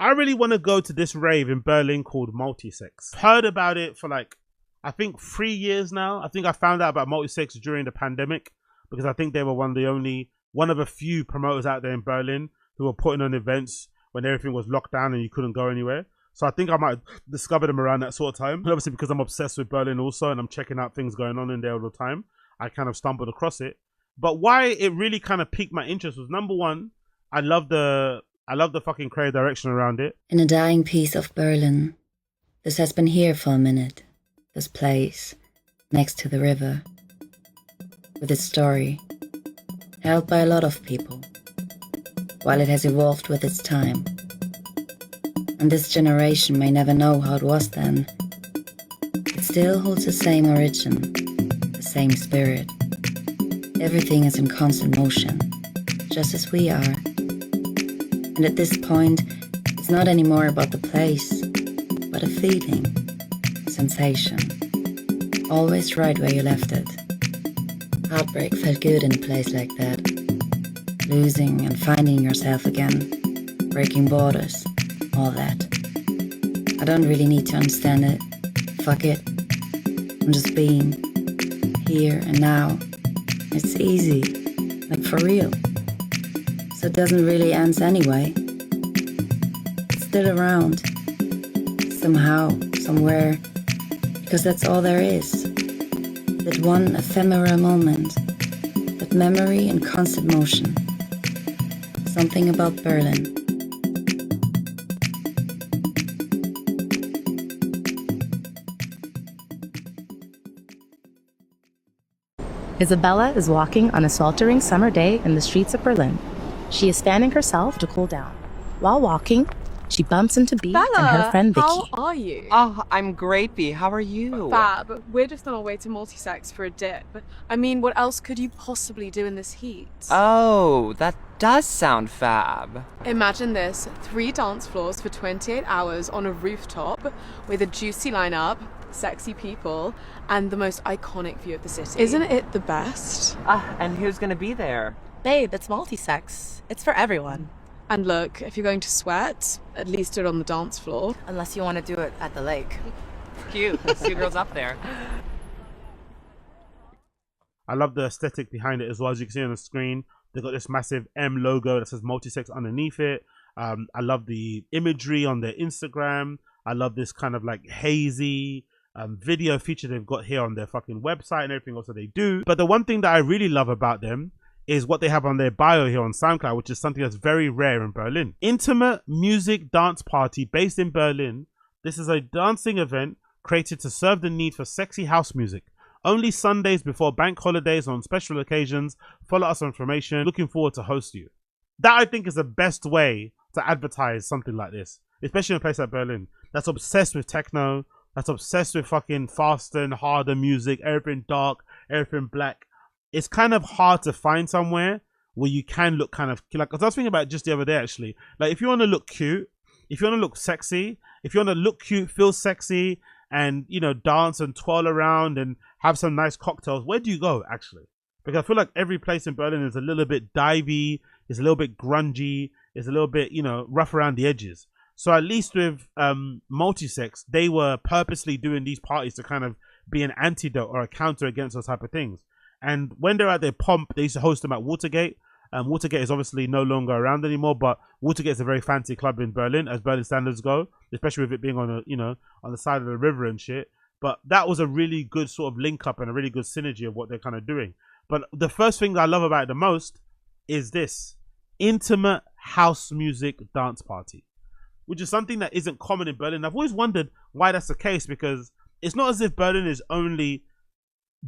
I really want to go to this rave in Berlin called Multisex. Heard about it for like, I think 3 years now. I think I found out about Multisex during the pandemic because I think they were one of a few promoters out there in Berlin who were putting on events when everything was locked down and you couldn't go anywhere. So I think I might discover them around that sort of time. And obviously because I'm obsessed with Berlin also and I'm checking out things going on in there all the time, I kind of stumbled across it. But why it really kind of piqued my interest was, number one, I love the fucking creative direction around it. In a dying piece of Berlin, this has been here for a minute. This place, next to the river, with its story, held by a lot of people, while it has evolved with its time. And this generation may never know how it was then. It still holds the same origin, the same spirit. Everything is in constant motion, just as we are. And at this point, it's not anymore about the place, but a feeling, a sensation. Always right where you left it. Heartbreak felt good in a place like that. Losing and finding yourself again, breaking borders, all that. I don't really need to understand it. Fuck it. I'm just being here and now. It's easy, like for real. So it doesn't really end anyway. It's still around. Somehow, somewhere. Because that's all there is. That one ephemeral moment. That memory in constant motion. Something about Berlin. Isabella is walking on a sweltering summer day in the streets of Berlin. She is fanning herself to cool down. While walking, she bumps into Bea and her friend Vicky. How are you? Oh, I'm great, Bea. How are you? Fab. We're just on our way to Multisex for a dip. I mean, what else could you possibly do in this heat? Oh, that does sound fab. Imagine this, 3 dance floors for 28 hours on a rooftop with a juicy lineup, sexy people, and the most iconic view of the city. Isn't it the best? And who's gonna be there? Babe, it's Multisex. It's for everyone. And look, if you're going to sweat, at least do it on the dance floor. Unless you want to do it at the lake. Cute. Let's see girls up there. I love the aesthetic behind it as well. As you can see on the screen, they've got this massive M logo that says Multisex underneath it. I love the imagery on their Instagram. I love this kind of like hazy video feature they've got here on their fucking website and everything else that they do. But the one thing that I really love about them is what they have on their bio here on SoundCloud, which is something that's very rare in Berlin. Intimate music dance party based in Berlin. This is a dancing event created to serve the need for sexy house music. Only Sundays before bank holidays on special occasions. Follow us on information. Looking forward to host you. That I think is the best way to advertise something like this, especially in a place like Berlin that's obsessed with techno, that's obsessed with fucking faster and harder music, everything dark, everything black. It's kind of hard to find somewhere where you can look kind of like, cause I was thinking about it just the other day actually. Like if you want to look cute, if you want to look sexy, if you want to look cute, feel sexy, and you know, dance and twirl around and have some nice cocktails, where do you go actually? Because I feel like every place in Berlin is a little bit divey, it's a little bit grungy, it's a little bit, you know, rough around the edges. So at least with Multisex, they were purposely doing these parties to kind of be an antidote or a counter against those type of things. And when they're at their pomp, they used to host them at Watergate. Watergate is obviously no longer around anymore, but Watergate is a very fancy club in Berlin, as Berlin standards go, especially with it being on a, you know, on the side of the river and shit. But that was a really good sort of link up and a really good synergy of what they're kind of doing. But the first thing that I love about it the most is this intimate house music dance party, which is something that isn't common in Berlin. I've always wondered why that's the case, because it's not as if Berlin is only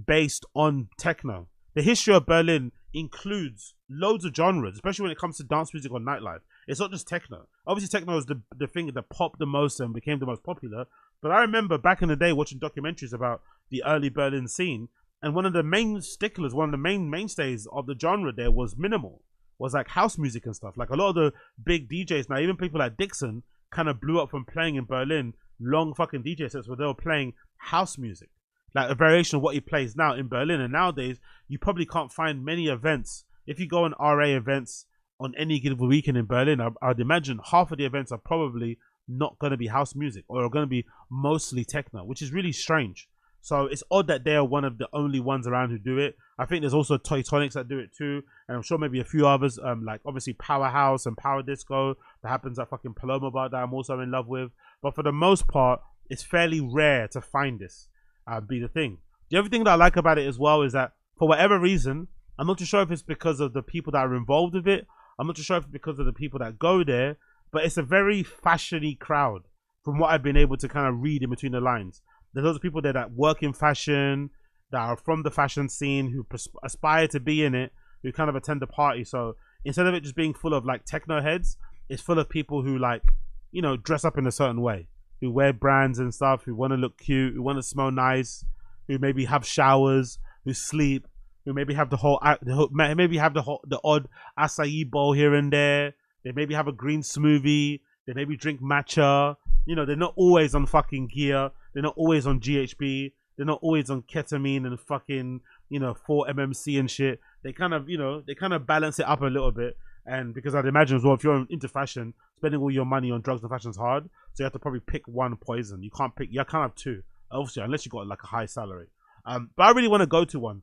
based on techno. The history of Berlin includes loads of genres, especially when it comes to dance music or nightlife. It's not just techno. Obviously techno is the thing that popped the most and became the most popular, but I remember back in the day watching documentaries about the early Berlin scene, and one of the main sticklers, one of the mainstays of the genre there was minimal, was like house music and stuff. Like a lot of the big DJs now, even people like Dixon, kind of blew up from playing in Berlin long fucking DJ sets where they were playing house music, like a variation of what he plays now in Berlin. And nowadays you probably can't find many events. If you go on RA events on any given weekend in Berlin, I'd imagine half of the events are probably not going to be house music or are going to be mostly techno, which is really strange. So it's odd that they're one of the only ones around who do it. I think there's also Tectonics that do it too, and I'm sure maybe a few others, like obviously Powerhouse and Power Disco that happens at fucking Paloma Bar that I'm also in love with. But for the most part, it's fairly rare to find this be the thing. The other thing that I like about it as well is that for whatever reason, I'm not too sure if it's because of the people that are involved with it. I'm not too sure if it's because of the people that go there, but it's a very fashiony crowd from what I've been able to kind of read in between the lines. There's lots of people there that work in fashion, that are from the fashion scene, who aspire to be in it, who kind of attend the party. So instead of it just being full of like techno heads, it's full of people who like, you know, dress up in a certain way, who wear brands and stuff, who want to look cute, who want to smell nice, who maybe have showers, who sleep, who maybe have the odd acai bowl here and there. They maybe have a green smoothie. They maybe drink matcha. You know, they're not always on fucking gear. They're not always on GHB. They're not always on ketamine and fucking, you know, 4-MMC and shit. They kind of, you know, they kind of balance it up a little bit. And because I'd imagine as well, if you're into fashion, spending all your money on drugs and fashion is hard. So you have to probably pick one poison. You can't have two, obviously, unless you got like a high salary. But I really want to go to one.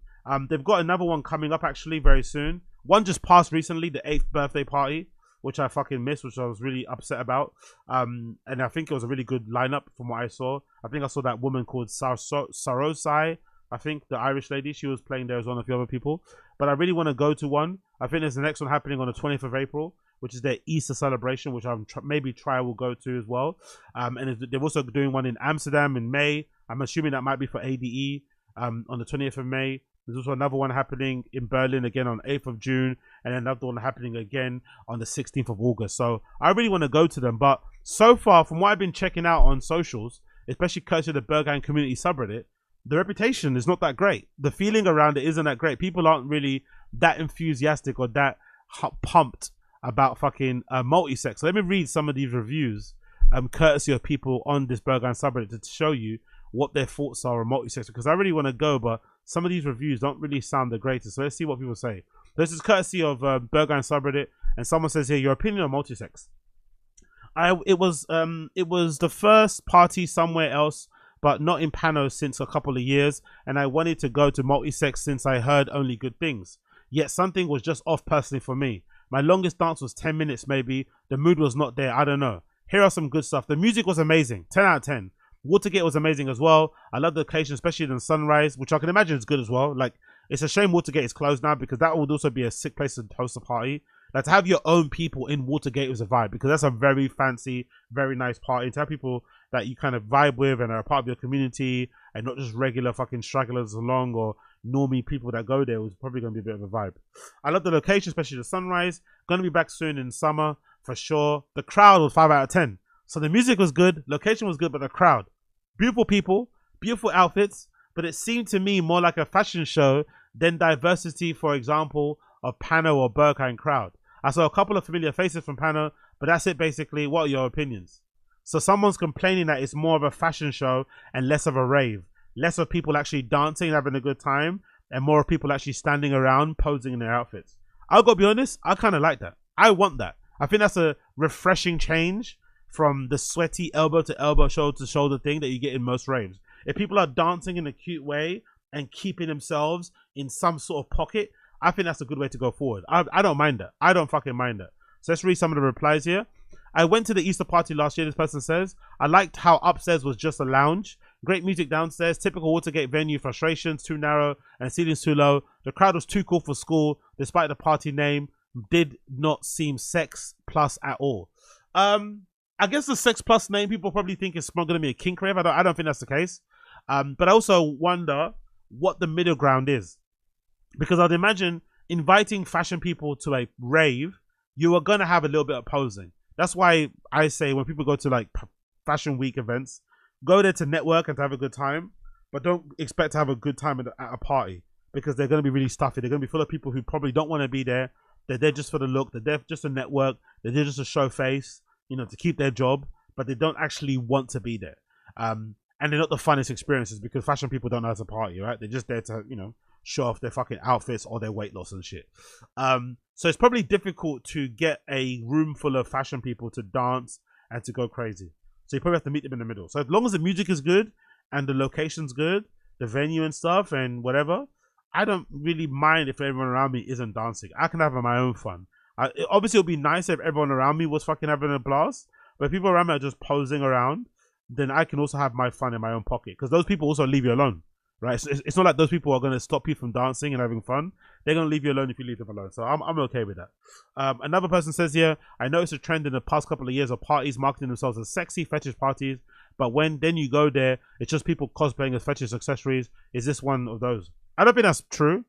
They've got another one coming up actually very soon. One just passed recently, the 8th birthday party, which I fucking missed, which I was really upset about. And I think it was a really good lineup from what I saw. I think I saw that woman called Sarosai. I think the Irish lady, she was playing there as one of the other people. But I really want to go to one. I think there's the next one happening on the 20th of April, which is their Easter celebration, which I'm maybe try will go to as well. And they're also doing one in Amsterdam in May. I'm assuming that might be for ADE on the 20th of May. There's also another one happening in Berlin again on 8th of June, and another one happening again on the 16th of August. So I really want to go to them. But so far, from what I've been checking out on socials, especially courtesy of the Berghain community subreddit, the reputation is not that great. The feeling around it isn't that great. People aren't really that enthusiastic or that pumped about fucking Multisex. So let me read some of these reviews, courtesy of people on this Berghain subreddit, to show you what their thoughts are on Multisex, because I really want to go, but some of these reviews don't really sound the greatest. So let's see what people say. This is courtesy of Berghain subreddit, and someone says here, your opinion on Multisex. It was the first party somewhere else, but not in Pano since a couple of years, and I wanted to go to Multisex since I heard only good things. Yet something was just off personally for me. My longest dance was 10 minutes maybe. The mood was not there. I don't know. Here are some good stuff. The music was amazing. 10 out of 10. Watergate was amazing as well. I love the occasion, especially the sunrise, which I can imagine is good as well. Like, it's a shame Watergate is closed now, because that would also be a sick place to host a party. Like, to have your own people in Watergate was a vibe, because that's a very fancy, very nice party. To have people that you kind of vibe with and are a part of your community, and not just regular fucking stragglers along or normie people that go there, was probably going to be a bit of a vibe. I love the location, especially the sunrise. Going to be back soon in summer for sure. The crowd was 5 out of 10. So the music was good, location was good, but the crowd, beautiful people, beautiful outfits, but it seemed to me more like a fashion show than diversity, for example, of Pano or Berghain crowd. I saw a couple of familiar faces from Pano, but that's it basically. What are your opinions? So someone's complaining that it's more of a fashion show and less of a rave. Less of people actually dancing and having a good time, and more of people actually standing around posing in their outfits. I'll go be honest, I kind of like that. I want that. I think that's a refreshing change from the sweaty elbow to elbow, shoulder to shoulder thing that you get in most raves. If people are dancing in a cute way and keeping themselves in some sort of pocket, I think that's a good way to go forward. I don't mind that. I don't fucking mind that. So let's read some of the replies here. I went to the Easter party last year, this person says. I liked how upstairs was just a lounge. Great music downstairs. Typical Watergate venue. Frustrations, too narrow and ceilings too low. The crowd was too cool for school, despite the party name. Did not seem sex plus at all. I guess the sex plus name, people probably think it's going to be a kink rave. I don't think that's the case. But I also wonder what the middle ground is. Because I'd imagine inviting fashion people to a rave, you are going to have a little bit of posing. That's why I say when people go to like fashion week events, go there to network and to have a good time, but don't expect to have a good time at a party, because they're going to be really stuffy. They're going to be full of people who probably don't want to be there. They're there just for the look. They're there just to network. They're there just to show face, you know, to keep their job, but they don't actually want to be there. And they're not the funnest experiences, because fashion people don't know how to party, right? They're just there to, you know, show off their fucking outfits or their weight loss and shit. So it's probably difficult to get a room full of fashion people to dance and to go crazy. So you probably have to meet them in the middle. So as long as the music is good and the location's good, the venue and stuff and whatever, I don't really mind if everyone around me isn't dancing. I can have my own fun. Obviously, it would be nice if everyone around me was fucking having a blast. But if people around me are just posing around, then I can also have my fun in my own pocket. Because those people also leave you alone, right? So it's not like those people are going to stop you from dancing and having fun. They're going to leave you alone if you leave them alone. So I'm okay with that. Another person says here, I noticed a trend in the past couple of years of parties marketing themselves as sexy fetish parties. But then you go there, it's just people cosplaying as fetish accessories. Is this one of those? I don't think that's true.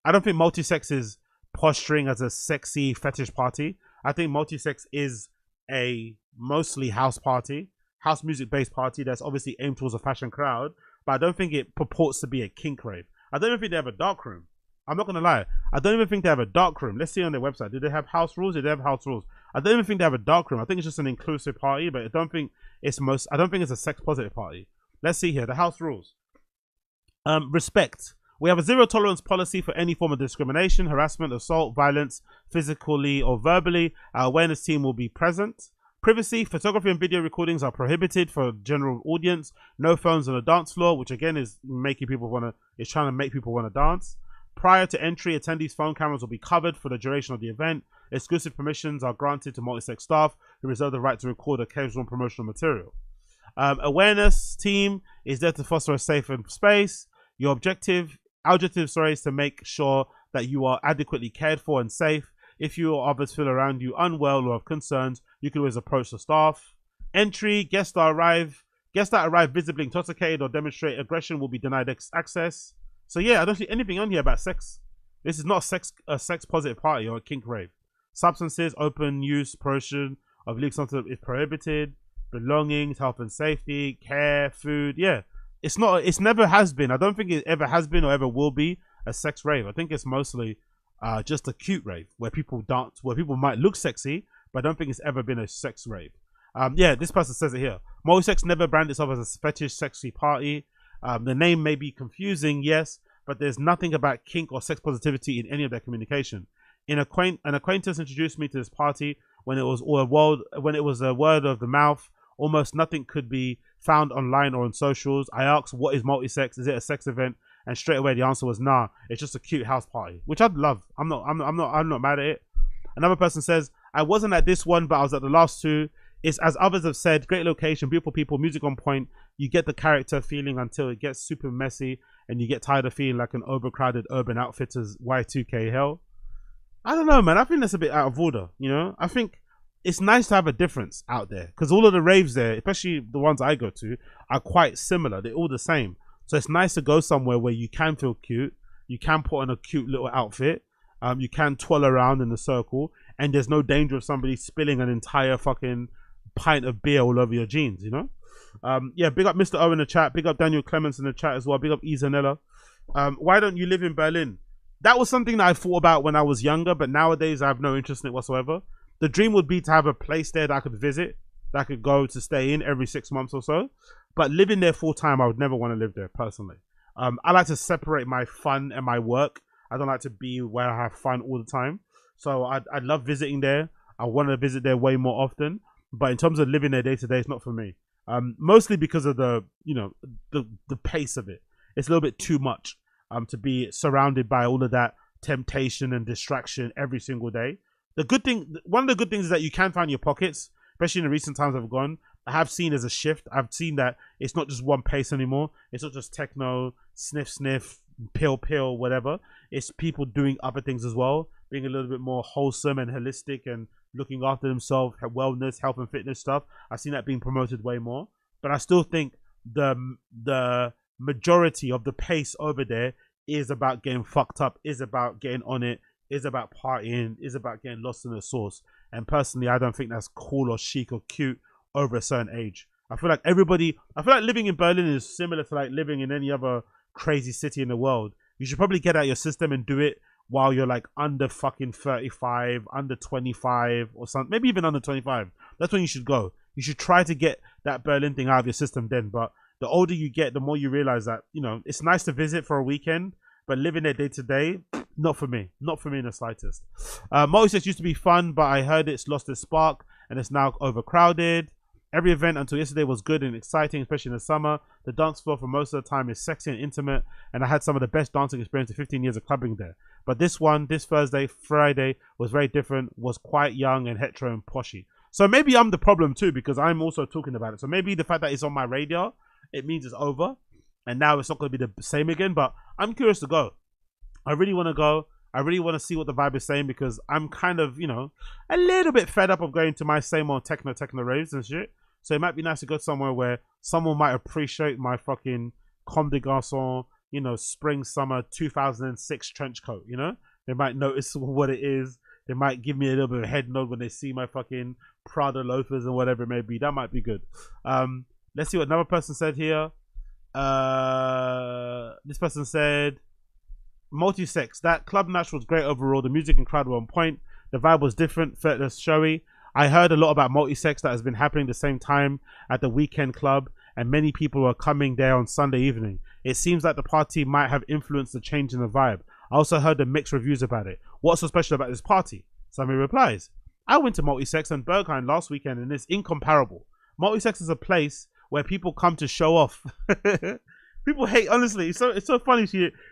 I don't think Multisex is posturing as a sexy fetish party. I think Multisex is a mostly house party, house music based party that's obviously aimed towards a fashion crowd, but I don't think it purports to be a kink rave. I don't even think they have a dark room. I'm not gonna lie, I don't even think they have a dark room. Let's see on their website. Do they have house rules? Did they have house rules? I don't even think they have a dark room. I think it's just an inclusive party, but I don't think it's a sex positive party. Let's see here, the house rules. Respect. We have a zero tolerance policy for any form of discrimination, harassment, assault, violence, physically or verbally. Our awareness team will be present. Privacy, photography and video recordings are prohibited for general audience. No phones on the dance floor, which again is trying to make people want to dance. Prior to entry, attendees' phone cameras will be covered for the duration of the event. Exclusive permissions are granted to Multisex staff who reserve the right to record occasional promotional material. Awareness team is there to foster a safe space. Our objective is to make sure that you are adequately cared for and safe. If you or others feel around you unwell or have concerns, you can always approach the staff. Entry, guests that arrive visibly intoxicated or demonstrate aggression will be denied access. So yeah, I don't see anything on here about sex. This is not a sex positive party or a kink rave. Substances, open use, promotion of illegal substances is prohibited. Belongings, health and safety, care, food. Yeah, it's never has been. I don't think it ever has been or ever will be a sex rave. I think it's mostly just a cute rave where people dance, where people might look sexy, but I don't think it's ever been a sex rave. Yeah, this person says it here. Multisex never branded itself as a fetish sexy party. The name may be confusing, yes, but there's nothing about kink or sex positivity in any of their communication. An acquaintance introduced me to this party when it was a word of the mouth. Almost nothing could be found online or on socials. I asked, what is Multisex? Is it a sex event? And straight away the answer was nah, it's just a cute house party, which I'd love. I'm not mad at it. Another person says, I wasn't at this one, but I was at the last two. It's, as others have said, great location, beautiful people, music on point. You get the character feeling until it gets super messy and you get tired of feeling like an overcrowded Urban Outfitters Y2K hell. I don't know, man. I think that's a bit out of order, you know? I think it's nice to have a difference out there because all of the raves there, especially the ones I go to, are quite similar. They're all the same. So it's nice to go somewhere where you can feel cute, you can put on a cute little outfit, you can twirl around in the circle, and there's no danger of somebody spilling an entire fucking pint of beer all over your jeans, you know? Yeah, big up Mr. O in the chat, big up Daniel Clements in the chat as well, big up Izanella. Why don't you live in Berlin? That was something that I thought about when I was younger, but nowadays I have no interest in it whatsoever. The dream would be to have a place there that I could visit, that I could go to stay in every 6 months or so. But living there full time, I would never want to live there personally. I like to separate my fun and my work. I don't like to be where I have fun all the time. So I love visiting there. I want to visit there way more often. But in terms of living there day to day, it's not for me. Mostly because of the pace of it. It's a little bit too much to be surrounded by all of that temptation and distraction every single day. One of the good things is that you can find your pockets, especially in the recent times I've gone. I have seen as a shift. I've seen that it's not just one pace anymore. It's not just techno, sniff, pill, whatever. It's people doing other things as well, being a little bit more wholesome and holistic and looking after themselves, wellness, health and fitness stuff. I've seen that being promoted way more. But I still think the majority of the pace over there is about getting fucked up, is about getting on it, is about partying, is about getting lost in the sauce. And personally, I don't think that's cool or chic or cute over a certain age. I feel like living in Berlin is similar to like living in any other crazy city in the world. You should probably get out your system and do it while you're like under fucking 35, under 25 or something, maybe even under 25. That's when you should go. You should try to get that Berlin thing out of your system then. But the older you get, the more you realize that, you know, it's nice to visit for a weekend, but living there day to day, not for me. Not for me in the slightest. Multisex used to be fun, but I heard it's lost its spark and it's now overcrowded. Every event until yesterday was good and exciting, especially in the summer. The dance floor for most of the time is sexy and intimate, and I had some of the best dancing experience in 15 years of clubbing there. But this Thursday, Friday, was very different, was quite young and hetero and poshy. So maybe I'm the problem too, because I'm also talking about it. So maybe the fact that it's on my radar, it means it's over, and now it's not going to be the same again. But I'm curious to go. I really want to go. I really want to see what the vibe is saying, because I'm kind of, you know, a little bit fed up of going to my same old techno raves and shit. So it might be nice to go somewhere where someone might appreciate my fucking Comme des Garçons, you know, spring, summer 2006 trench coat, you know? They might notice what it is. They might give me a little bit of a head nod when they see my fucking Prada loafers and whatever it may be. That might be good. Let's see what another person said here. This person said, Multisex, that club Nash was great overall. The music and crowd were on point. The vibe was different, less showy. I heard a lot about Multisex that has been happening the same time at the weekend club, and many people are coming there on Sunday evening. It seems like the party might have influenced the change in the vibe. I also heard the mixed reviews about it. What's so special about this party? Somebody replies, I went to Multisex and Berghain last weekend and it's incomparable. Multisex is a place where people come to show off. People hate, honestly, it's so funny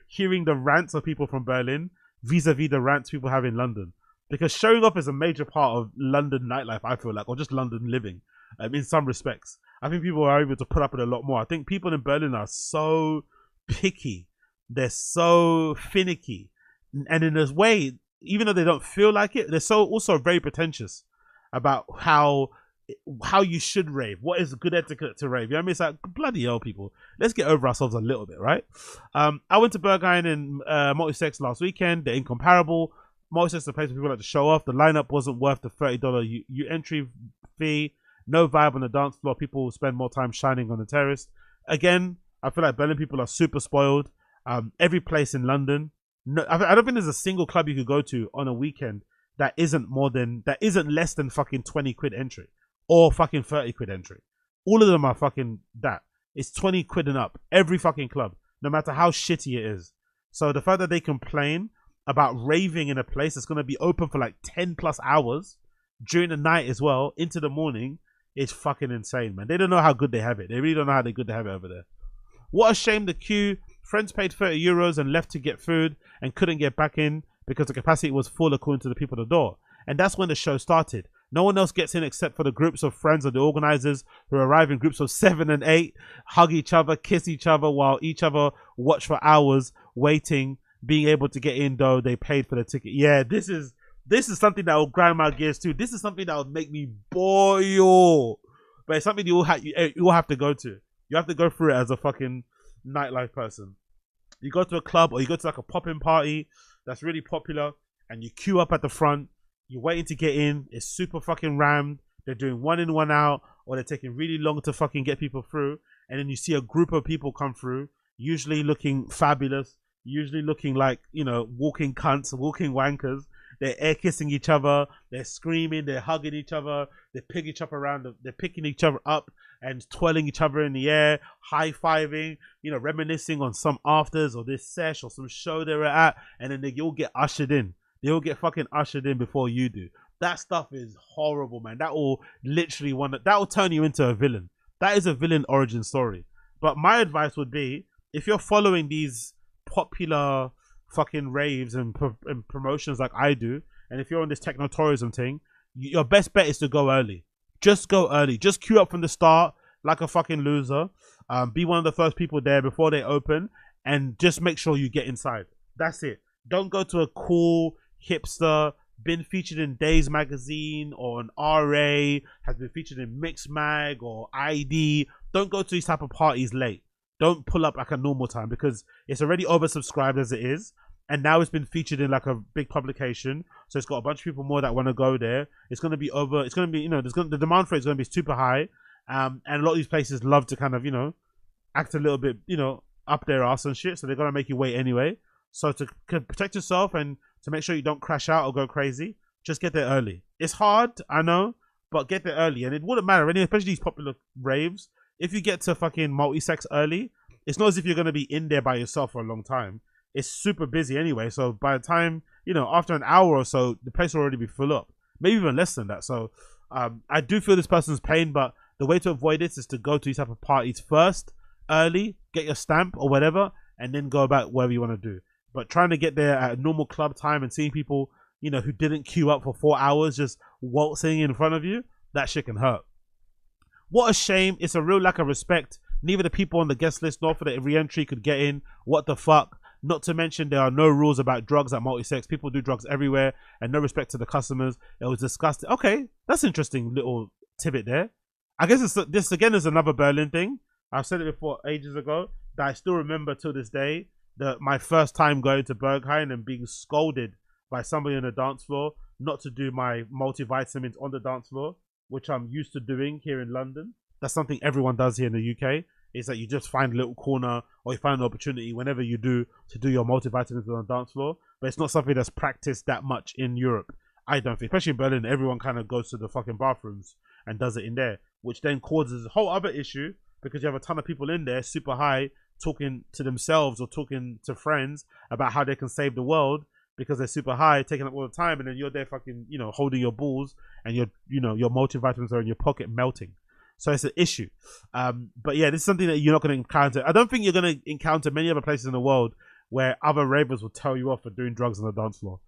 hearing the rants of people from Berlin vis-a-vis the rants people have in London. Because showing off is a major part of London nightlife, I feel like, or just London living, in some respects. I think people are able to put up with a lot more. I think people in Berlin are so picky. They're so finicky. And in a way, even though they don't feel like it, they're so also very pretentious about how you should rave. What is good etiquette to rave? You know what I mean? It's like, bloody hell, people. Let's get over ourselves a little bit, right? I went to Berghain and Multisex last weekend. They're incomparable. Multisex is a place where people like to show off. The lineup wasn't worth the $30 entry fee. No vibe on the dance floor. People will spend more time shining on the terrace. Again, I feel like Berlin people are super spoiled. Every place in London, no, I don't think there's a single club you could go to on a weekend that isn't less than fucking 20 quid entry or fucking 30 quid entry. All of them are fucking that. It's 20 quid and up. Every fucking club, no matter how shitty it is. So the fact that they complain about raving in a place that's going to be open for like 10 plus hours during the night as well into the morning is fucking insane, man. They don't know how good they have it. They really don't know how good they have it over there. What a shame the queue. Friends paid €30 and left to get food and couldn't get back in because the capacity was full according to the people at the door. And that's when the show started. No one else gets in except for the groups of friends of the organizers who arrive in groups of 7 and 8, hug each other, kiss each other while each other watch for hours waiting, being able to get in though they paid for the ticket. Yeah, this is something that will grind my gears too. This is something that will make me boil. But it's something you all have to go to. You have to go through it as a fucking nightlife person. You go to a club or you go to like a pop-in party that's really popular and you queue up at the front. You're waiting to get in. It's super fucking rammed. They're doing one in, one out, or they're taking really long to fucking get people through. And then you see a group of people come through, usually looking fabulous, usually looking like, you know, walking cunts, walking wankers. They're air kissing each other. They're screaming. They're hugging each other. They're picking each other around. They're picking each other up and twirling each other in the air, high fiving. You know, reminiscing on some afters or this sesh or some show they were at, and then they all get ushered in. They all get fucking ushered in before you do. That stuff is horrible, man. That will literally that will turn you into a villain. That is a villain origin story. But my advice would be, if you're following these popular fucking raves and promotions like I do, and if you're on this techno tourism thing, your best bet is to go early. Just go early. Just queue up from the start like a fucking loser. Be one of the first people there before they open, and just make sure you get inside. That's it. Don't go to a cool hipster, been featured in Days magazine or an RA, has been featured in Mix Mag or ID. Don't go to these type of parties late. Don't pull up like a normal time, because it's already oversubscribed as it is, and now it's been featured in like a big publication, so it's got a bunch of people more that want to go there. It's going to be you know, the demand for it is going to be super high, and a lot of these places love to kind of, you know, act a little bit, you know, up their ass and shit, so they're going to make you wait anyway. So to protect yourself and to make sure you don't crash out or go crazy, just get there early. It's hard, I know, but get there early. And it wouldn't matter, especially these popular raves. If you get to fucking Multisex early, it's not as if you're going to be in there by yourself for a long time. it's super busy anyway. So by the time, after an hour or so, the place will already be full up, maybe even less than that. So I do feel this person's pain, but the way to avoid this is to go to these type of parties first, early, get your stamp or whatever, and then go about wherever you want to do. But trying to get there at a normal club time and seeing people, who didn't queue up for 4 hours just waltzing in front of you, that shit can hurt. What a shame. It's a real lack of respect. Neither the people on the guest list nor for the re-entry could get in. What the fuck? Not to mention there are no rules about drugs at Multisex. People do drugs everywhere and no respect to the customers. It was disgusting. Okay, that's interesting little tidbit there. I guess this again is another Berlin thing. I've said it before ages ago that I still remember till this day that my first time going to Berghain and being scolded by somebody on the dance floor not to do my multivitamins on the dance floor, which I'm used to doing here in London. That's something everyone does here in the UK, is that you just find a little corner or you find an opportunity whenever you do to do your multivitamins on the dance floor. But it's not something that's practiced that much in Europe, I don't think. Especially in Berlin, everyone kind of goes to the fucking bathrooms and does it in there, which then causes a whole other issue because you have a ton of people in there super high talking to themselves or talking to friends about how they can save the world because they're super high, taking up all the time, and then you're there fucking, holding your balls and your multivitamins are in your pocket melting. So it's an issue. But yeah, this is something that you're not going to encounter. I don't think you're going to encounter many other places in the world where other ravers will tell you off for doing drugs on the dance floor.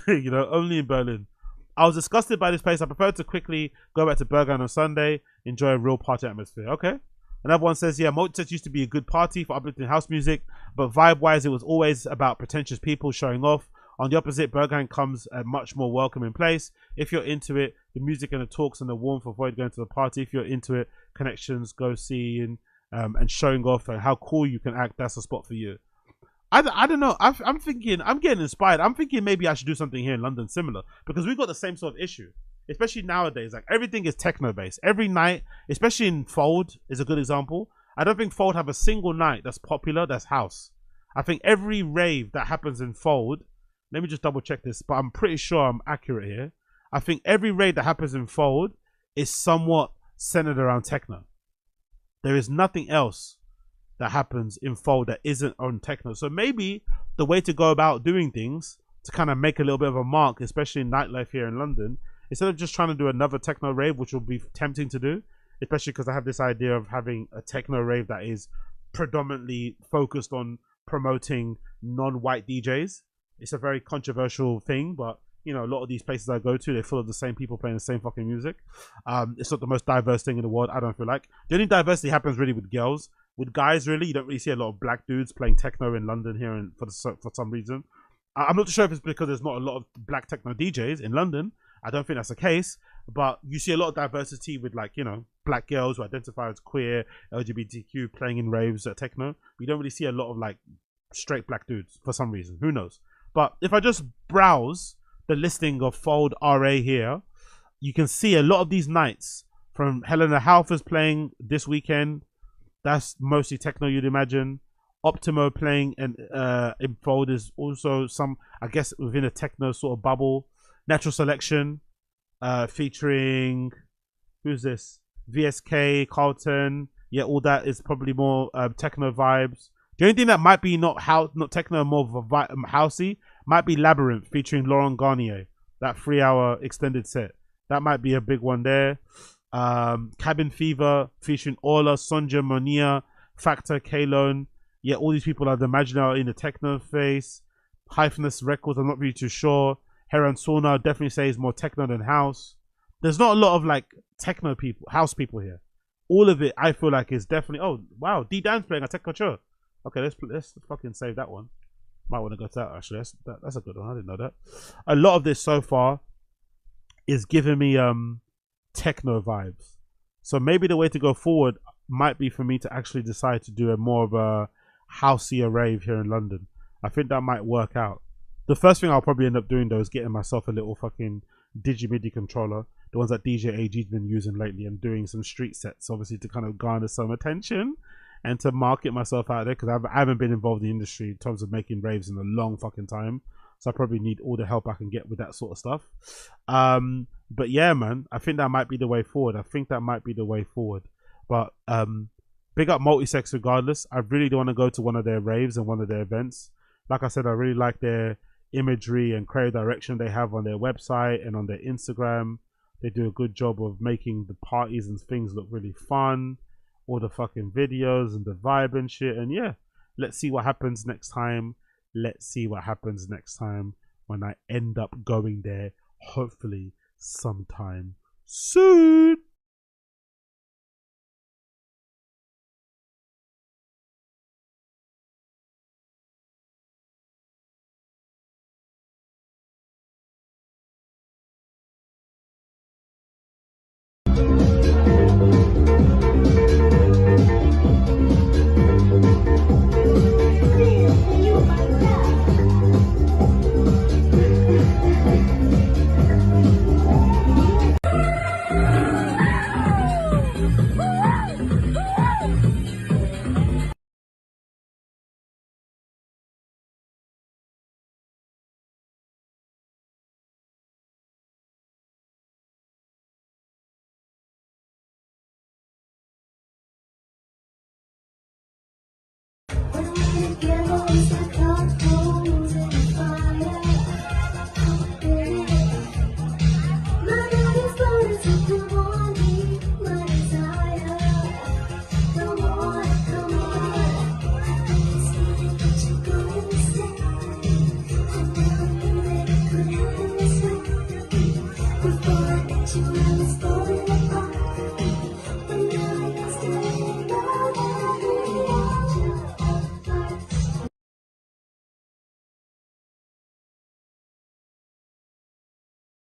Only in Berlin. I was disgusted by this place. I prefer to quickly go back to Berghain on Sunday, enjoy a real party atmosphere. Okay. Another one says, yeah, Multisex used to be a good party for uplifting house music, but vibe-wise, it was always about pretentious people showing off. On the opposite, Berghain comes a much more welcoming place. If you're into it, the music and the talks and the warmth, avoid going to the party. If you're into it, connections, go see and showing off and how cool you can act, that's a spot for you. I don't know. I'm thinking, I'm getting inspired. I'm thinking maybe I should do something here in London similar because we've got the same sort of issue. Especially nowadays, like everything is techno based. Every night, especially in Fold, is a good example. I don't think Fold have a single night that's popular that's house. I think every rave that happens in Fold, let me just double check this, but I'm pretty sure I'm accurate here. I think every rave that happens in Fold is somewhat centered around techno. There is nothing else that happens in Fold that isn't on techno. So maybe the way to go about doing things to kind of make a little bit of a mark, especially in nightlife here in London, instead of just trying to do another techno rave, which will be tempting to do, especially because I have this idea of having a techno rave that is predominantly focused on promoting non-white DJs. It's a very controversial thing, but a lot of these places I go to, they're full of the same people playing the same fucking music. It's not the most diverse thing in the world, I don't feel like. The only diversity happens really with girls. With guys, really, you don't really see a lot of black dudes playing techno in London here for some reason. I'm not sure if it's because there's not a lot of black techno DJs in London. I don't think that's the case, but you see a lot of diversity with black girls who identify as queer, LGBTQ playing in raves at techno. You don't really see a lot of straight black dudes for some reason. Who knows? But if I just browse the listing of Fold RA here, you can see a lot of these nights from Helena Halfer's playing this weekend. That's mostly techno, you'd imagine. Optimo playing and in Fold is also some, I guess, within a techno sort of bubble. Natural Selection, featuring, who's this? VSK, Carlton. Yeah, all that is probably more techno vibes. The only thing that might be not techno, more of a housey, might be Labyrinth featuring Laurent Garnier. That 3-hour extended set. That might be a big one there. Cabin Fever featuring Orla, Sonja, Monia, Factor, K-Lone. Yeah, all these people I'd imagine are in the techno face. Hypheness Records, I'm not really too sure. Heron Sauna, definitely say is more techno than house. There's not a lot of techno people, house people here. All of it, I feel like, is definitely. Oh wow, D Dan's playing a techno show. Okay, let's fucking save that one. Might want to go to that actually. That's a good one. I didn't know that. A lot of this so far is giving me techno vibes. So maybe the way to go forward might be for me to actually decide to do a more of a houseier rave here in London. I think that might work out. The first thing I'll probably end up doing though is getting myself a little fucking DigiMidi controller, the ones that DJ AG's been using lately, and doing some street sets, obviously to kind of garner some attention and to market myself out there, because I haven't been involved in the industry in terms of making raves in a long fucking time. So I probably need all the help I can get with that sort of stuff. But yeah, man, I think that might be the way forward. But big up Multisex regardless. I really do want to go to one of their raves and one of their events. Like I said, I really like their imagery and creative direction they have on their website and on their Instagram. They do a good job of making the parties and things look really fun. All the fucking videos and the vibe and shit. And yeah, let's see what happens next time. Let's see what happens next time when I end up going there, hopefully sometime soon.